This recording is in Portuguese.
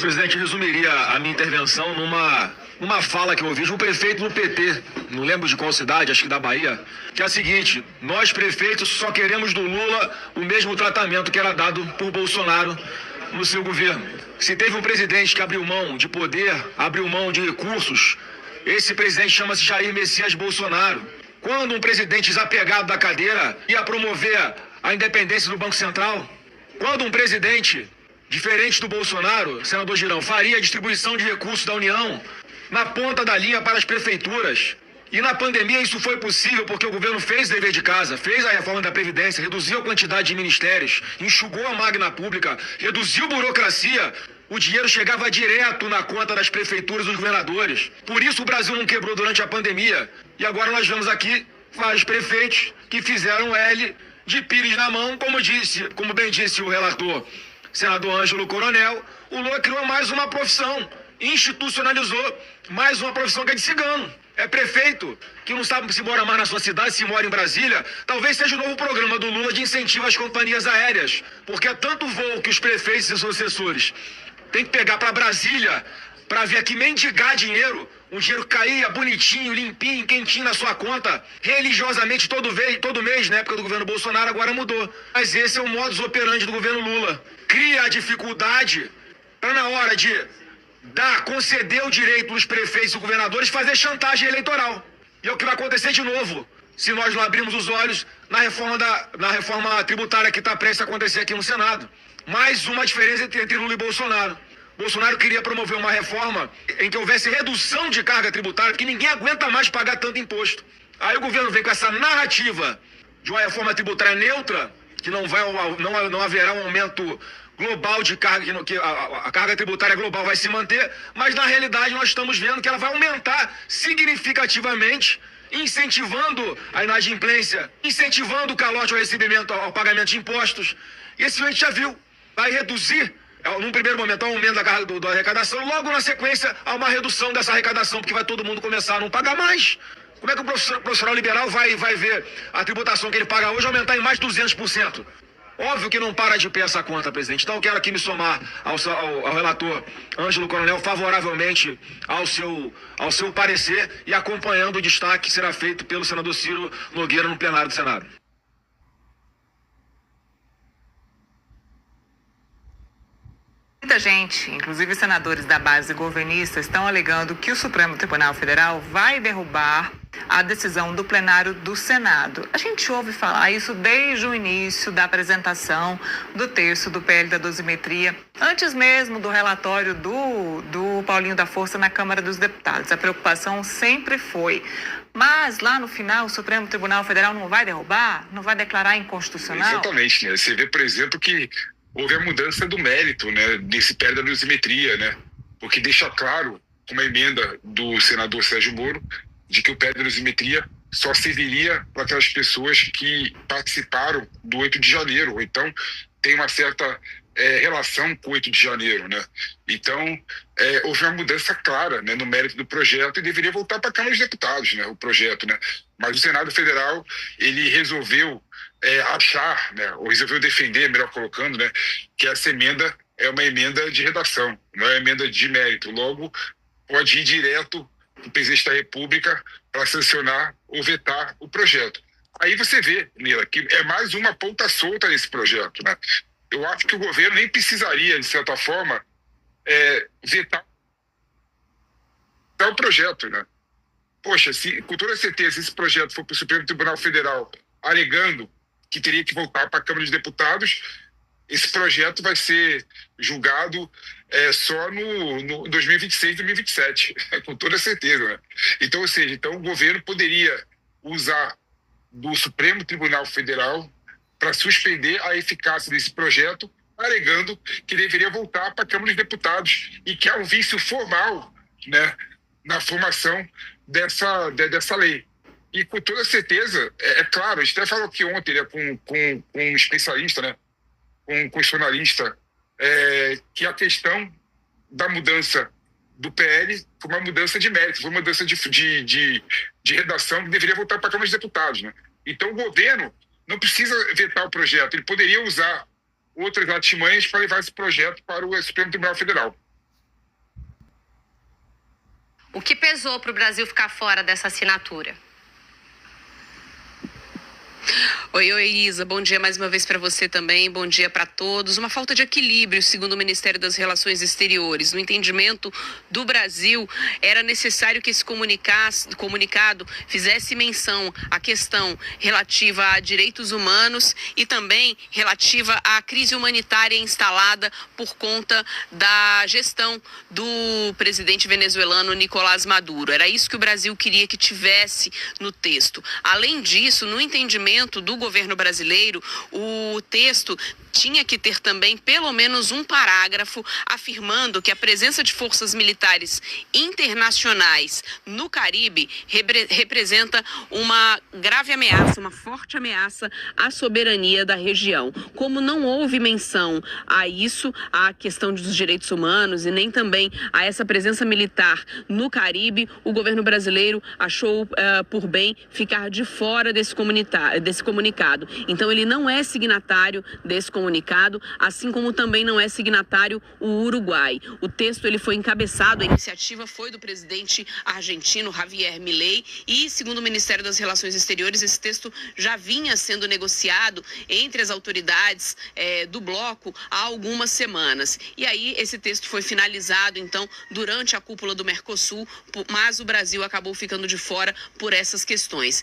presidente, eu resumiria a minha intervenção numa fala que eu ouvi de um prefeito do PT, não lembro de qual cidade, acho que da Bahia, que é a seguinte: nós prefeitos só queremos do Lula o mesmo tratamento que era dado por Bolsonaro no seu governo. Se teve um presidente que abriu mão de poder, abriu mão de recursos, esse presidente chama-se Jair Messias Bolsonaro. Quando um presidente desapegado da cadeira ia promover a independência do Banco Central, quando um presidente diferente do Bolsonaro, senador Girão, faria a distribuição de recursos da União na ponta da linha para as prefeituras. E na pandemia isso foi possível porque o governo fez o dever de casa, fez a reforma da Previdência, reduziu a quantidade de ministérios, enxugou a máquina pública, reduziu a burocracia. O dinheiro chegava direto na conta das prefeituras e dos governadores. Por isso o Brasil não quebrou durante a pandemia. E agora nós vemos aqui vários prefeitos que fizeram L de pires na mão, como bem disse o relator, senador Ângelo Coronel. O Lula criou mais uma profissão, institucionalizou mais uma profissão que é de cigano. É prefeito que não sabe se mora mais na sua cidade, se mora em Brasília. Talvez seja o novo programa do Lula de incentivo às companhias aéreas, porque é tanto voo que os prefeitos e seus assessores têm que pegar para Brasília para vir aqui mendigar dinheiro. O dinheiro caía bonitinho, limpinho, quentinho na sua conta, religiosamente todo mês, na época do governo Bolsonaro, agora mudou. Mas esse é o modus operandi do governo Lula. Cria a dificuldade para, na hora de conceder o direito dos prefeitos e governadores, fazer chantagem eleitoral. E é o que vai acontecer de novo, se nós não abrirmos os olhos na reforma tributária que está prestes a acontecer aqui no Senado. Mais uma diferença entre Lula e Bolsonaro. Bolsonaro queria promover uma reforma em que houvesse redução de carga tributária, porque ninguém aguenta mais pagar tanto imposto. Aí o governo vem com essa narrativa de uma reforma tributária neutra, que não haverá um aumento global de carga, que a carga tributária global vai se manter, mas na realidade nós estamos vendo que ela vai aumentar significativamente, incentivando a inadimplência, incentivando o calote ao recebimento, ao pagamento de impostos. E esse a gente já viu, vai reduzir, num primeiro momento, o aumento da carga da arrecadação, logo na sequência, há uma redução dessa arrecadação, porque vai todo mundo começar a não pagar mais. Como é que o profissional liberal vai ver a tributação que ele paga hoje aumentar em mais de 200%? Óbvio que não para de pé essa conta, presidente. Então eu quero aqui me somar ao relator Ângelo Coronel favoravelmente ao seu parecer e acompanhando o destaque que será feito pelo senador Ciro Nogueira no plenário do Senado. Muita gente, inclusive senadores da base governista, estão alegando que o Supremo Tribunal Federal vai derrubar a decisão do plenário do Senado. A gente ouve falar isso desde o início da apresentação do texto do PL da dosimetria, antes mesmo do relatório do Paulinho da Força na Câmara dos Deputados. A preocupação sempre foi: mas lá no final o Supremo Tribunal Federal não vai derrubar? Não vai declarar inconstitucional? Exatamente, né? Você vê, por exemplo, que houve a mudança do mérito, né, desse PL da dosimetria, né? Porque deixa claro, com uma emenda do senador Sérgio Moro, de que o PL da dosimetria só serviria para aquelas pessoas que participaram do 8 de janeiro, ou então tem uma certa relação com o 8 de janeiro, né? Então, houve uma mudança clara, né, no mérito do projeto e deveria voltar para a Câmara dos Deputados, né, o projeto, né? Mas o Senado Federal, ele resolveu achar, né, ou resolveu defender, melhor colocando, né, que essa emenda é uma emenda de redação, não é uma emenda de mérito. Logo, pode ir direto para o presidente da República para sancionar ou vetar o projeto. Aí você vê, Nila, que é mais uma ponta solta nesse projeto, né? Eu acho que o governo nem precisaria, de certa forma, vetar o projeto, né? Poxa, se com toda certeza esse projeto for para o Supremo Tribunal Federal alegando que teria que voltar para a Câmara dos Deputados, esse projeto vai ser julgado só no 2026, 2027, com toda certeza, né? Então, ou seja, o governo poderia usar do Supremo Tribunal Federal para suspender a eficácia desse projeto, alegando que deveria voltar para a Câmara dos Deputados e que há um vício formal, né, na formação dessa lei. E com toda certeza, claro, a gente até falou aqui ontem, né, com um especialista, né, com um constitucionalista, que a questão da mudança do PL foi uma mudança de mérito, foi uma mudança de redação que deveria voltar para a Câmara dos Deputados, né? Então o governo não precisa vetar o projeto, ele poderia usar outras artimanhas para levar esse projeto para o Supremo Tribunal Federal. O que pesou para o Brasil ficar fora dessa assinatura? Oi, Isa, bom dia mais uma vez para você também, bom dia para todos. Uma falta de equilíbrio, segundo o Ministério das Relações Exteriores. No entendimento do Brasil, era necessário que esse comunicado fizesse menção à questão relativa a direitos humanos e também relativa à crise humanitária instalada por conta da gestão do presidente venezuelano Nicolás Maduro. Era isso que o Brasil queria que tivesse no texto. Além disso, no entendimento do governo brasileiro, o texto tinha que ter também pelo menos um parágrafo afirmando que a presença de forças militares internacionais no Caribe representa uma grave ameaça, uma forte ameaça à soberania da região. Como não houve menção a isso, à questão dos direitos humanos e nem também a essa presença militar no Caribe, o governo brasileiro achou por bem ficar de fora desse comunicado. Então ele não é signatário desse comunicado, assim como também não é signatário o Uruguai. O texto ele foi encabeçado, a iniciativa foi do presidente argentino Javier Milei e, segundo o Ministério das Relações Exteriores, esse texto já vinha sendo negociado entre as autoridades do bloco há algumas semanas. E aí esse texto foi finalizado, então, durante a cúpula do Mercosul, mas o Brasil acabou ficando de fora por essas questões.